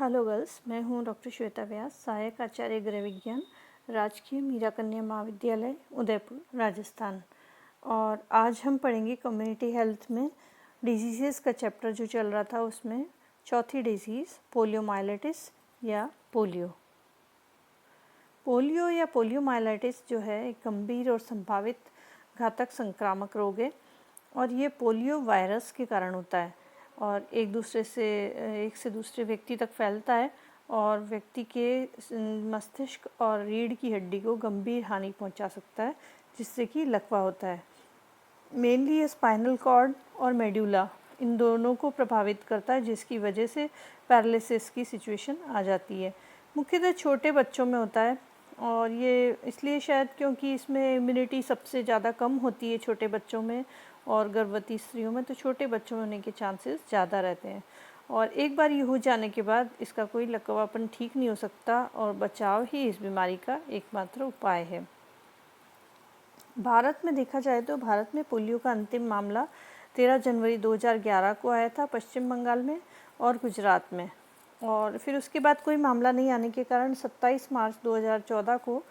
Hello girls, मैं हूँ doctor Shweta व्यास, सहायक आचार्य गृह विज्ञान, राजकीय मीरा कन्या महाविद्यालय उदयपुर, राजस्थान। और आज हम पढ़ेंगे कम्युनिटी हेल्थ में डिजीज़ का चैप्टर जो चल रहा था, उसमें चौथी डिजीज़ पोलियोमाइलिटिस या पोलियो। पोलियो या पोलियोमाइलिटिस जो है एक गंभीर और संभावित घातक संक्रामक रोग है और ये पोलियो वायरस के कारण होता है और एक से दूसरे व्यक्ति तक फैलता है और व्यक्ति के मस्तिष्क और रीढ़ की हड्डी को गंभीर हानि पहुंचा सकता है, जिससे कि लकवा होता है। मेनली ये स्पाइनल कॉर्ड और मेडुला इन दोनों को प्रभावित करता है, जिसकी वजह से पैरालिसिस की सिचुएशन आ जाती है। मुख्यतः छोटे बच्चों में होता है और ये इसलिए शायद क्योंकि इसमें इम्यूनिटी सबसे ज़्यादा कम होती है छोटे बच्चों में और गर्भवती स्त्रियों में, तो छोटे बच्चों में होने के चांसेस ज़्यादा रहते हैं। और एक बार ये हो जाने के बाद इसका कोई लकवापन ठीक नहीं हो सकता और बचाव ही इस बीमारी का एकमात्र उपाय है। भारत में देखा जाए तो भारत में पोलियो का अंतिम मामला 13 जनवरी 2011 को आया था पश्चिम बंगाल में और गुजरात में, और फिर उसके बाद कोई मामला नहीं आने के कारण 27 मार्च 2014 को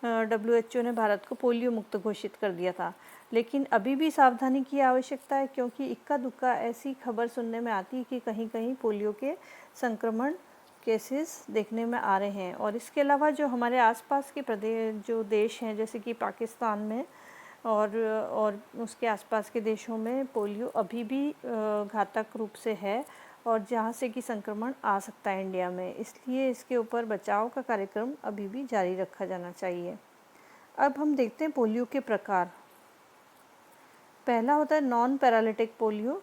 WHO ने भारत को पोलियो मुक्त घोषित कर दिया था। लेकिन अभी भी सावधानी की आवश्यकता है, क्योंकि इक्का दुक्का ऐसी खबर सुनने में आती है कि कहीं कहीं पोलियो के संक्रमण केसेस देखने में आ रहे हैं। और इसके अलावा जो हमारे आसपास के जो देश हैं, जैसे कि पाकिस्तान में और उसके आसपास के देशों में पोलियो अभी भी घातक रूप से है और जहाँ से कि संक्रमण आ सकता है इंडिया में, इसलिए इसके ऊपर बचाव का कार्यक्रम अभी भी जारी रखा जाना चाहिए। अब हम देखते हैं पोलियो के प्रकार। पहला होता है नॉन पैरालिटिक पोलियो,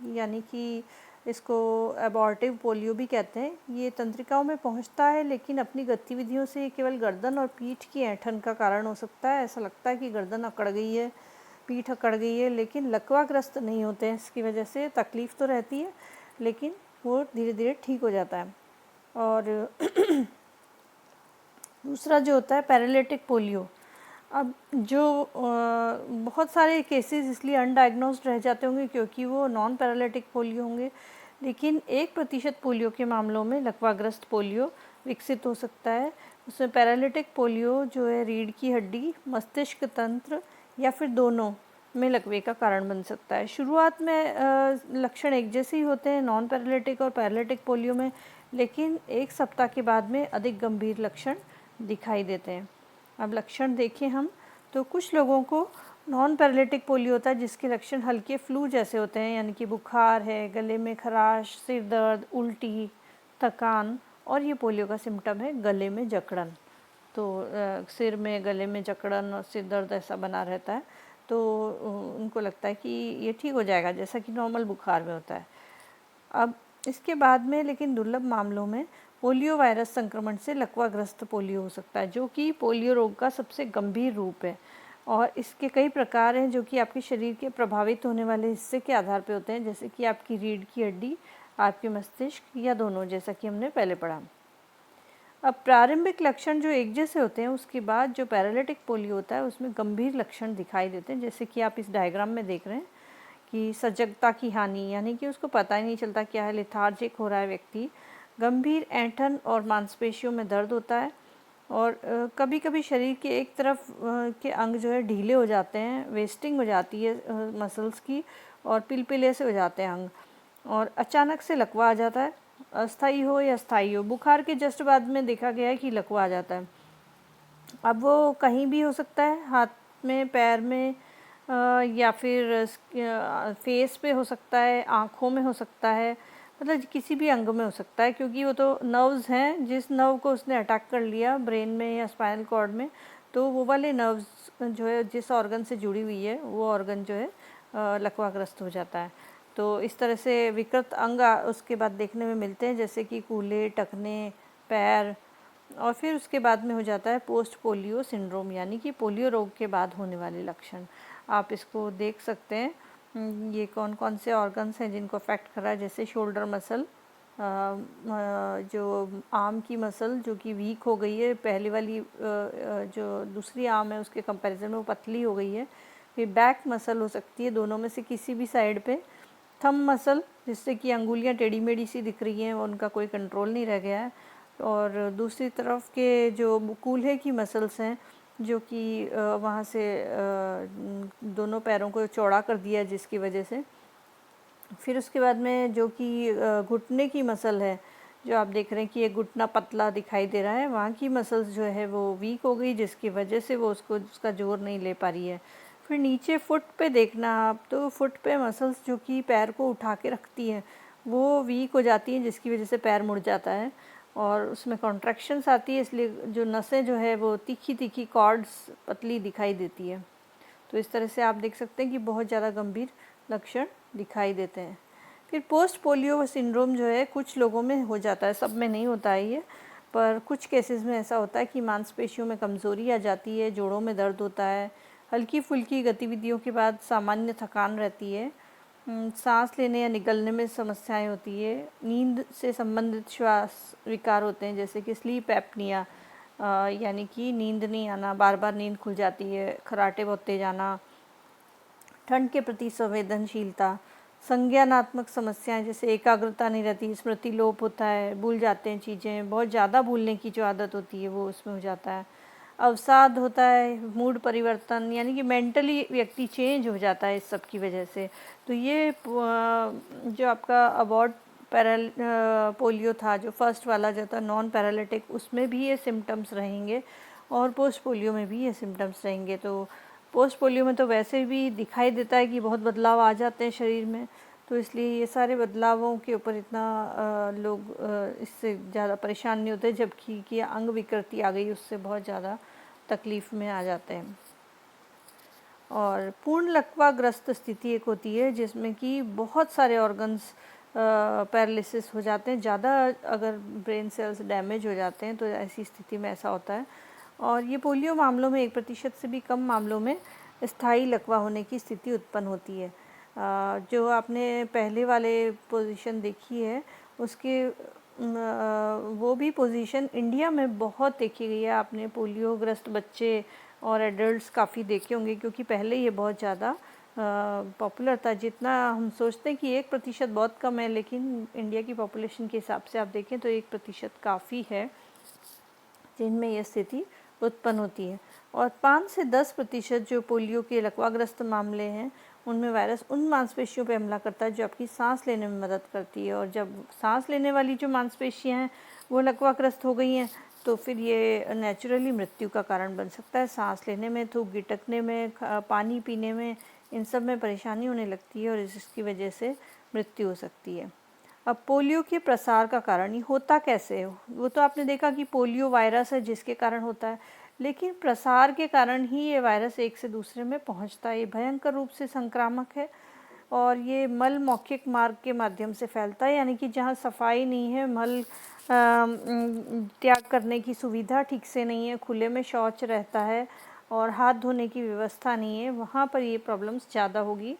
यानी कि इसको एबॉर्टिव पोलियो भी कहते हैं। ये तंत्रिकाओं में पहुंचता है, लेकिन अपनी गतिविधियों से केवल गर्दन और पीठ की ऐंठन का कारण हो सकता है। ऐसा लगता है कि गर्दन अकड़ गई है, पीठ अकड़ गई है, लेकिन लकवाग्रस्त नहीं होते हैं। इसकी वजह से तकलीफ़ तो रहती है, लेकिन वो धीरे धीरे ठीक हो जाता है। और दूसरा जो होता है पैरालिटिक पोलियो। अब जो बहुत सारे केसेस इसलिए अनडायग्नोस्ड रह जाते होंगे क्योंकि वो नॉन पैरालिटिक पोलियो होंगे, लेकिन 1% पोलियो के मामलों में लकवाग्रस्त पोलियो विकसित हो सकता है। उसमें पैरालिटिक पोलियो जो है रीढ़ की हड्डी, मस्तिष्क तंत्र या फिर दोनों में लकवे का कारण बन सकता है। शुरुआत में लक्षण एक जैसे ही होते हैं नॉन पैरालिटिक और पैरालिटिक पोलियो में, लेकिन 1 सप्ताह के बाद में अधिक गंभीर लक्षण दिखाई देते हैं। अब लक्षण देखें हम, तो कुछ लोगों को नॉन पैरालिटिक पोलियो होता है जिसके लक्षण हल्के फ्लू जैसे होते हैं, यानी कि बुखार है, गले में खराश, सिर दर्द, उल्टी, थकान, और ये पोलियो का सिम्टम है गले में जकड़न। तो सिर में, गले में जकड़न और सिर दर्द ऐसा बना रहता है, तो उनको लगता है कि ये ठीक हो जाएगा, जैसा कि नॉर्मल बुखार में होता है। अब इसके बाद में लेकिन दुर्लभ मामलों में पोलियो वायरस संक्रमण से लकवाग्रस्त पोलियो हो सकता है, जो कि पोलियो रोग का सबसे गंभीर रूप है। और इसके कई प्रकार हैं जो कि आपके शरीर के प्रभावित होने वाले हिस्से के आधार पर होते हैं, जैसे कि आपकी रीढ़ की हड्डी, आपके मस्तिष्क या दोनों, जैसा कि हमने पहले पढ़ा। अब प्रारंभिक लक्षण जो एक जैसे होते हैं, उसके बाद जो पैरालिटिक पोलियो होता है उसमें गंभीर लक्षण दिखाई देते हैं, जैसे कि आप इस डायग्राम में देख रहे हैं कि सजगता की हानि, यानी कि उसको पता ही नहीं चलता क्या है, लेथार्जिक हो रहा है व्यक्ति, गंभीर ऐंठन और मांसपेशियों में दर्द होता है, और कभी कभी शरीर के एक तरफ के अंग जो है ढीले हो जाते हैं, वेस्टिंग हो जाती है मसल्स की, और पिलपिले से हो जाते हैं अंग, और अचानक से लकवा आ जाता है, अस्थायी हो या स्थायी हो। बुखार के जस्ट बाद में देखा गया है कि लकवा आ जाता है। अब वो कहीं भी हो सकता है, हाथ में, पैर में, या फिर फेस पे हो सकता है, आँखों में हो सकता है, मतलब किसी भी अंग में हो सकता है, क्योंकि वो तो नर्व्स हैं। जिस नर्व को उसने अटैक कर लिया ब्रेन में या स्पाइनल कॉर्ड में, तो वो वाले नर्व्स जो है जिस ऑर्गन से जुड़ी हुई है, वो ऑर्गन जो है लकवाग्रस्त हो जाता है। तो इस तरह से विकृत अंग उसके बाद देखने में मिलते हैं, जैसे कि कूल्हे, टखने, पैर, और फिर उसके बाद में हो जाता है पोस्ट पोलियो सिंड्रोम, यानी कि पोलियो रोग के बाद होने वाले लक्षण। आप इसको देख सकते हैं, ये कौन कौन से ऑर्गन्स हैं जिनको अफेक्ट कर रहा है, जैसे शोल्डर मसल, जो आर्म की मसल जो कि वीक हो गई है, पहले वाली जो दूसरी आर्म है उसके कंपैरिजन में वो पतली हो गई है। फिर बैक मसल हो सकती है, दोनों में से किसी भी साइड पे। थंब मसल, जिससे कि अंगुलियां टेढ़ी मेढ़ी सी दिख रही हैं, उनका कोई कंट्रोल नहीं रह गया है। और दूसरी तरफ के जो कूल्हे की मसल्स हैं, जो कि वहाँ से दोनों पैरों को चौड़ा कर दिया, जिसकी वजह से फिर उसके बाद में जो कि घुटने की मसल है, जो आप देख रहे हैं कि ये घुटना पतला दिखाई दे रहा है, वहाँ की मसल्स जो है वो वीक हो गई, जिसकी वजह से वो उसका जोर नहीं ले पा रही है। फिर नीचे फुट पे देखना आप, तो फुट पे मसल्स जो कि पैर को उठा के रखती हैं, वो वीक हो जाती हैं, जिसकी वजह से पैर मुड़ जाता है और उसमें कॉन्ट्रैक्शंस आती है, इसलिए जो नसें जो है वो तीखी तीखी कॉर्ड्स पतली दिखाई देती है। तो इस तरह से आप देख सकते हैं कि बहुत ज़्यादा गंभीर लक्षण दिखाई देते हैं। फिर पोस्ट पोलियो सिंड्रोम जो है कुछ लोगों में हो जाता है, सब में नहीं होता है ये, पर कुछ केसेस में ऐसा होता है कि मांसपेशियों में कमज़ोरी आ जाती है, जोड़ों में दर्द होता है, हल्की फुल्की गतिविधियों के बाद सामान्य थकान रहती है, सांस लेने या निगलने में समस्याएं होती है, नींद से संबंधित श्वास विकार होते हैं, जैसे कि स्लीप एपनिया, यानी कि नींद नहीं आना, बार बार नींद खुल जाती है, खर्राटे बहुत तेज आना, ठंड के प्रति संवेदनशीलता, संज्ञानात्मक समस्याएं जैसे एकाग्रता नहीं रहती, स्मृति लोप होता है, भूल जाते हैं चीज़ें, बहुत ज़्यादा भूलने की जो आदत होती है वो उसमें हो जाता है, अवसाद होता है, मूड परिवर्तन, यानी कि मेंटली व्यक्ति चेंज हो जाता है इस सब की वजह से। तो ये जो आपका अबॉर्ट पोलियो था, जो फर्स्ट वाला जो था नॉन पैरालिटिक, उसमें भी ये सिम्टम्स रहेंगे और पोस्ट पोलियो में भी ये सिम्टम्स रहेंगे। तो पोस्ट पोलियो में तो वैसे भी दिखाई देता है कि बहुत बदलाव आ जाते हैं शरीर में, तो इसलिए ये सारे बदलावों के ऊपर इतना लोग इससे ज़्यादा परेशान नहीं होते, जबकि कि अंग विकृति आ गई उससे बहुत ज़्यादा तकलीफ़ में आ जाते हैं। और पूर्ण लकवाग्रस्त स्थिति एक होती है जिसमें कि बहुत सारे ऑर्गन्स पैरालिसिस हो जाते हैं, ज़्यादा अगर ब्रेन सेल्स डैमेज हो जाते हैं तो ऐसी स्थिति में ऐसा होता है। और ये पोलियो मामलों में 1% से भी कम मामलों में स्थायी लकवा होने की स्थिति उत्पन्न होती है। जो आपने पहले वाले पोजीशन देखी है उसके वो भी पोजीशन इंडिया में बहुत देखी गई है। आपने पोलियोग्रस्त बच्चे और एडल्ट्स काफ़ी देखे होंगे, क्योंकि पहले ये बहुत ज़्यादा पॉपुलर था। जितना हम सोचते हैं कि 1% बहुत कम है, लेकिन इंडिया की पॉपुलेशन के हिसाब से आप देखें तो 1% काफ़ी है जिनमें यह स्थिति उत्पन्न होती है। और 5 से 10% जो पोलियो के लकवाग्रस्त मामले हैं उनमें वायरस उन मांसपेशियों पर हमला करता है जो आपकी सांस लेने में मदद करती है। और जब सांस लेने वाली जो मांसपेशियां हैं वो लकवाग्रस्त हो गई हैं तो फिर ये नेचुरली मृत्यु का कारण बन सकता है। सांस लेने में, थूक गिटकने में, पानी पीने में, इन सब में परेशानी होने लगती है और इसकी वजह से मृत्यु हो सकती है। अब पोलियो के प्रसार का कारण, ये होता कैसे है? वो तो आपने देखा कि पोलियो वायरस है जिसके कारण होता है, लेकिन प्रसार के कारण ही ये वायरस एक से दूसरे में पहुंचता है। ये भयंकर रूप से संक्रामक है और ये मल मौखिक मार्ग के माध्यम से फैलता है, यानी कि जहाँ सफाई नहीं है, मल त्याग करने की सुविधा ठीक से नहीं है, खुले में शौच रहता है और हाथ धोने की व्यवस्था नहीं है, वहाँ पर ये प्रॉब्लम्स ज़्यादा होगी,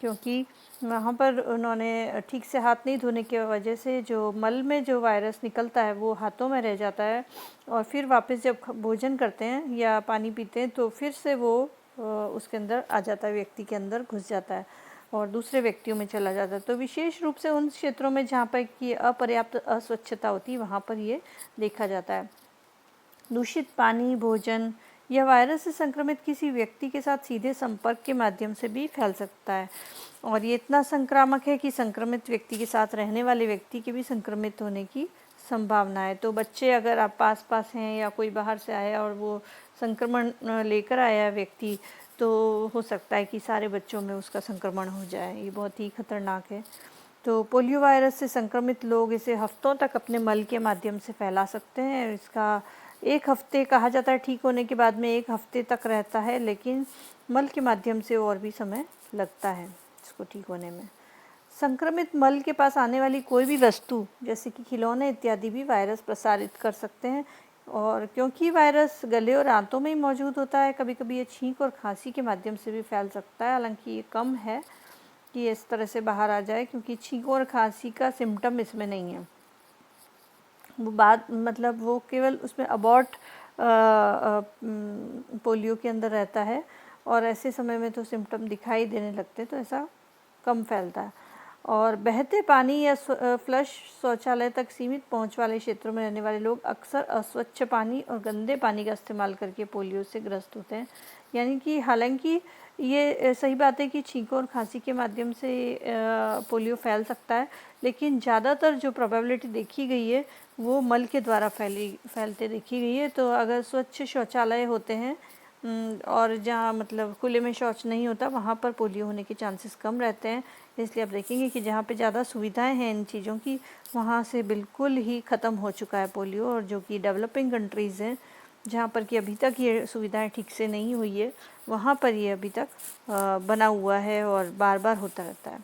क्योंकि वहाँ पर उन्होंने ठीक से हाथ नहीं धोने की वजह से जो मल में जो वायरस निकलता है वो हाथों में रह जाता है और फिर वापस जब भोजन करते हैं या पानी पीते हैं तो फिर से वो उसके अंदर आ जाता है, व्यक्ति के अंदर घुस जाता है और दूसरे व्यक्तियों में चला जाता है। तो विशेष रूप से उन क्षेत्रों में जहाँ पर कि अपर्याप्त अस्वच्छता होती है वहाँ पर ये देखा जाता है। दूषित पानी, भोजन या वायरस से संक्रमित किसी व्यक्ति के साथ सीधे संपर्क के माध्यम से भी फैल सकता है और ये इतना संक्रामक है कि संक्रमित व्यक्ति के साथ रहने वाले व्यक्ति के भी संक्रमित होने की संभावना है। तो बच्चे अगर आप पास हैं या कोई बाहर से आया और वो संक्रमण लेकर आया व्यक्ति, तो हो सकता है कि सारे बच्चों में उसका संक्रमण हो जाए। ये बहुत ही खतरनाक है। तो पोलियो वायरस से संक्रमित लोग इसे हफ्तों तक अपने मल के माध्यम से फैला सकते हैं। इसका 1 हफ्ते कहा जाता है, ठीक होने के बाद में 1 हफ्ते तक रहता है, लेकिन मल के माध्यम से और भी समय लगता है इसको ठीक होने में। संक्रमित मल के पास आने वाली कोई भी वस्तु जैसे कि खिलौने इत्यादि भी वायरस प्रसारित कर सकते हैं और क्योंकि वायरस गले और आंतों में ही मौजूद होता है, कभी कभी ये छींक और खांसी के माध्यम से भी फैल सकता है। हालांकि ये कम है कि इस तरह से बाहर आ जाए, क्योंकि छींक और खांसी का सिम्टम इसमें नहीं है। वो बात मतलब वो केवल उसमें अबॉर्ट पोलियो के अंदर रहता है और ऐसे समय में तो सिम्टम दिखाई देने लगते हैं, तो ऐसा कम फैलता है। और बहते पानी या फ्लश शौचालय तक सीमित पहुंच वाले क्षेत्रों में रहने वाले लोग अक्सर अस्वच्छ पानी और गंदे पानी का इस्तेमाल करके पोलियो से ग्रस्त होते हैं। यानी कि हालांकि ये सही बात है कि छींकों और खांसी के माध्यम से पोलियो फैल सकता है, लेकिन ज़्यादातर जो प्रोबेबिलिटी देखी गई है वो मल के द्वारा फैलते देखी गई है। तो अगर स्वच्छ शौचालय होते हैं और जहाँ मतलब खुले में शौच नहीं होता, वहाँ पर पोलियो होने के चांसेस कम रहते हैं। इसलिए आप देखेंगे कि जहाँ पे ज़्यादा सुविधाएं हैं इन चीज़ों की, वहाँ से बिल्कुल ही ख़त्म हो चुका है पोलियो। और जो कि डेवलपिंग कंट्रीज़ हैं, जहाँ पर कि अभी तक ये सुविधाएं ठीक से नहीं हुई है, वहाँ पर ये अभी तक बना हुआ है और बार बार होता रहता है।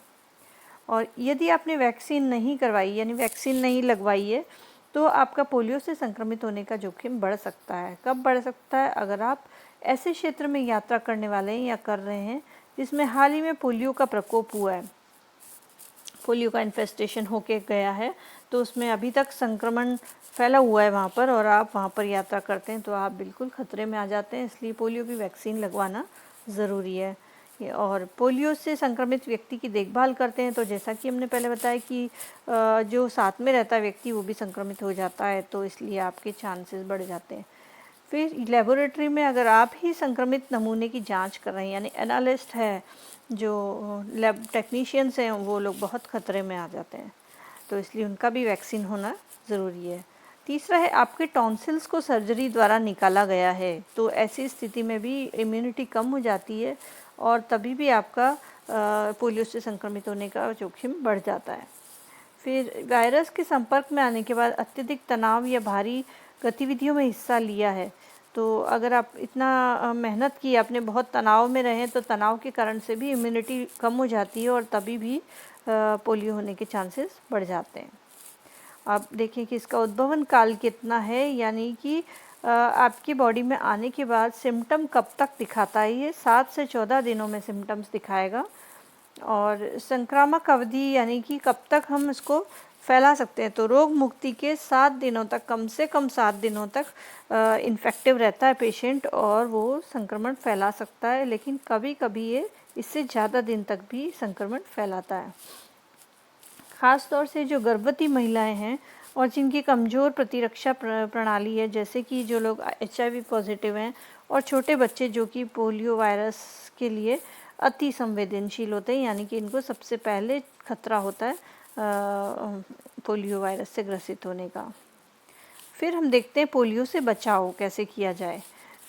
और यदि आपने वैक्सीन नहीं करवाई, यानी वैक्सीन नहीं लगवाई है, तो आपका पोलियो से संक्रमित होने का जोखिम बढ़ सकता है। कब बढ़ सकता है? अगर आप ऐसे क्षेत्र में यात्रा करने वाले हैं या कर रहे हैं जिसमें हाल ही में पोलियो का प्रकोप हुआ है, पोलियो का इन्फेस्टेशन होके गया है, तो उसमें अभी तक संक्रमण फैला हुआ है वहाँ पर, और आप वहाँ पर यात्रा करते हैं, तो आप बिल्कुल खतरे में आ जाते हैं। इसलिए पोलियो की वैक्सीन लगवाना ज़रूरी है। और पोलियो से संक्रमित व्यक्ति की देखभाल करते हैं, तो जैसा कि हमने पहले बताया कि जो साथ में रहता है व्यक्ति वो भी संक्रमित हो जाता है, तो इसलिए आपके चांसेस बढ़ जाते हैं। फिर लेबोरेटरी में अगर आप ही संक्रमित नमूने की जांच कर रहे हैं, यानी एनालिस्ट है, जो लैब टेक्नीशियंस हैं, वो लोग बहुत ख़तरे में आ जाते हैं, तो इसलिए उनका भी वैक्सीन होना ज़रूरी है। तीसरा है, आपके टॉन्सिल्स को सर्जरी द्वारा निकाला गया है, तो ऐसी स्थिति में भी इम्यूनिटी कम हो जाती है और तभी भी आपका पोलियो से संक्रमित होने का जोखिम बढ़ जाता है। फिर वायरस के संपर्क में आने के बाद अत्यधिक तनाव या भारी गतिविधियों में हिस्सा लिया है, तो अगर आप इतना मेहनत की, आपने बहुत तनाव में रहे, तो तनाव के कारण से भी इम्यूनिटी कम हो जाती है और तभी भी पोलियो होने के चांसेस बढ़ जाते हैं। आप देखें कि इसका उद्भवन काल कितना है, यानी कि आपकी बॉडी में आने के बाद सिम्टम कब तक दिखाता है? ये 7 से 14 दिनों में सिम्टम्स दिखाएगा। और संक्रामक अवधि, यानी कि कब तक हम इसको फैला सकते हैं, तो रोग मुक्ति के 7 दिनों तक, कम से कम 7 दिनों तक इन्फेक्टिव रहता है पेशेंट और वो संक्रमण फैला सकता है, लेकिन कभी कभी ये इससे ज़्यादा दिन तक भी संक्रमण फैलाता है। ख़ास तौर से जो गर्भवती महिलाएं हैं और जिनकी कमज़ोर प्रतिरक्षा प्रणाली है, जैसे कि जो लोग HIV पॉजिटिव हैं और छोटे बच्चे जो कि पोलियो वायरस के लिए अति संवेदनशील होते हैं, यानी कि इनको सबसे पहले खतरा होता है पोलियो वायरस से ग्रसित होने का। फिर हम देखते हैं पोलियो से बचाव कैसे किया जाए।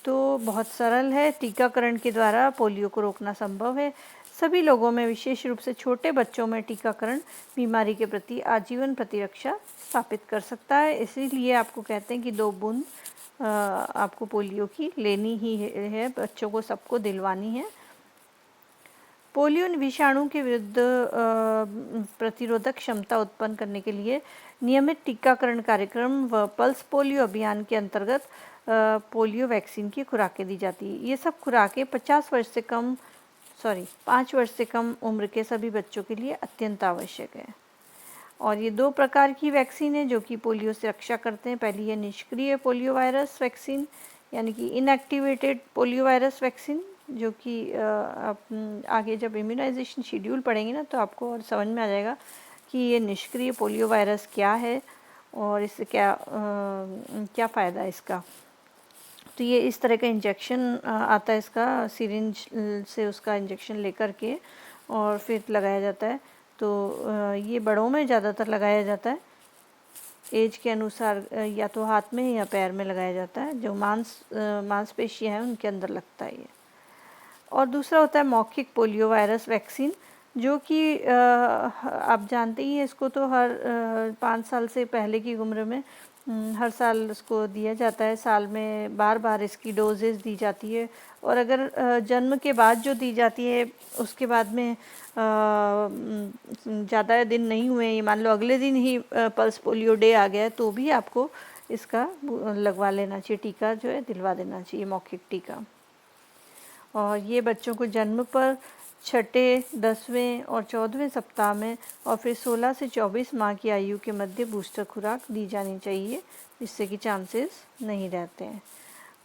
तो बहुत सरल है, टीकाकरण के द्वारा पोलियो को रोकना संभव है। सभी लोगों में, विशेष रूप से छोटे बच्चों में टीकाकरण बीमारी के प्रति आजीवन प्रतिरक्षा स्थापित कर सकता है। इसीलिए आपको कहते हैं कि 2 बूंद आपको पोलियो की लेनी ही है, बच्चों को सबको दिलवानी है। पोलियो विषाणु के विरुद्ध प्रतिरोधक क्षमता उत्पन्न करने के लिए नियमित टीकाकरण कार्यक्रम व पल्स पोलियो अभियान के अंतर्गत पोलियो वैक्सीन की खुराकें दी जाती है। ये सब खुराकें 5 वर्ष से कम उम्र के सभी बच्चों के लिए अत्यंत आवश्यक है। और ये 2 प्रकार की वैक्सीन है जो कि पोलियो से रक्षा करते हैं। पहली है निष्क्रिय पोलियो वायरस वैक्सीन, यानी कि इनएक्टिवेटेड पोलियो वायरस वैक्सीन, जो कि आप आगे जब इम्यूनाइजेशन शेड्यूल पढ़ेंगे ना, तो आपको और समझ में आ जाएगा कि ये निष्क्रिय पोलियो वायरस क्या है और इससे क्या फ़ायदा है इसका। तो ये इस तरह का इंजेक्शन आता है, इसका सिरिंज से उसका इंजेक्शन लेकर के और फिर लगाया जाता है। तो ये बड़ों में ज़्यादातर लगाया जाता है, एज के अनुसार या तो हाथ में या पैर में लगाया जाता है, जो मांसपेशियाँ हैं उनके अंदर लगता है ये। और दूसरा होता है मौखिक पोलियो वायरस वैक्सीन, जो कि आप जानते ही हैं, इसको तो हर 5 साल से पहले की उम्र में हर साल उसको दिया जाता है। साल में बार बार इसकी डोजेस दी जाती है, और अगर जन्म के बाद जो दी जाती है उसके बाद में ज़्यादा दिन नहीं हुए, मान लो अगले दिन ही पल्स पोलियो डे आ गया, तो भी आपको इसका लगवा लेना चाहिए, टीका जो है दिलवा देना चाहिए, मौखिक टीका। और ये बच्चों को जन्म पर 6, 10वें और 14वें सप्ताह में और फिर 16 से 24 माह की आयु के मध्य बूस्टर खुराक दी जानी चाहिए, जिससे कि चांसेस नहीं रहते हैं।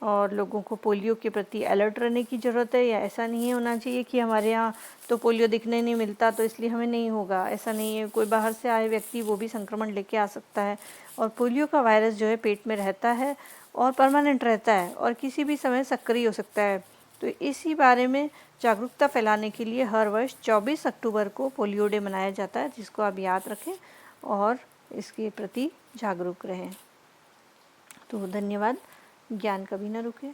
और लोगों को पोलियो के प्रति अलर्ट रहने की ज़रूरत है। या ऐसा नहीं होना चाहिए कि हमारे यहाँ तो पोलियो दिखने नहीं मिलता तो इसलिए हमें नहीं होगा, ऐसा नहीं है। कोई बाहर से आए व्यक्ति वो भी संक्रमण लेके आ सकता है, और पोलियो का वायरस जो है पेट में रहता है और परमानेंट रहता है और किसी भी समय सक्रिय हो सकता है। तो इसी बारे में जागरूकता फैलाने के लिए हर वर्ष 24 अक्टूबर को पोलियो डे मनाया जाता है, जिसको आप याद रखें और इसके प्रति जागरूक रहें। तो धन्यवाद। ज्ञान कभी ना रुके।